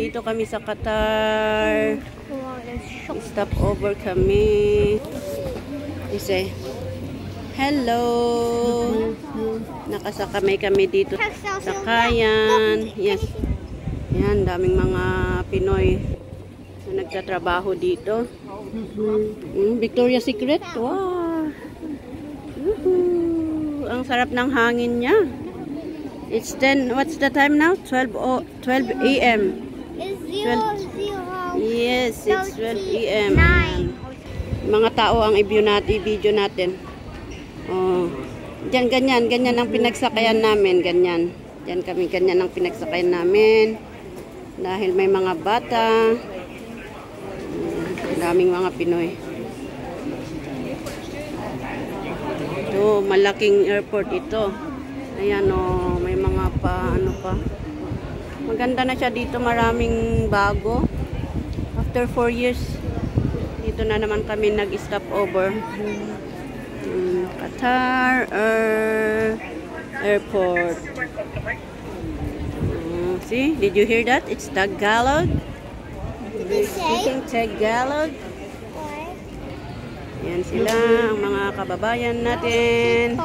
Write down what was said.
Nandito kami sa Qatar. Stop over kami. Isa. Hello. Nakasakay kami dito sa Kayan. Yes. Yan, daming mga Pinoy na nagtatrabaho dito. Victoria's Secret. Wow. Ang sarap ng hangin niya. It's 10, what's the time now? 12 a.m. It's 0, 0. Yes, it's 12 a.m. 9. Mga tao ang i-video natin. Oh. Diyan, ganyan ang pinagsakayan namin, ganyan. Diyan kami, ganyan ang pinagsakayan namin. Dahil may mga bata. Daming mga Pinoy. Ito, malaking airport ito. Ayan o, may mga ano pa. Maganda na siya dito, maraming bago. After 4 years, dito na naman kami nag-stop over. Qatar Airport. See, did you hear that? It's Tagalog. Speaking Tagalog. Yan sila, ang mga kababayan natin.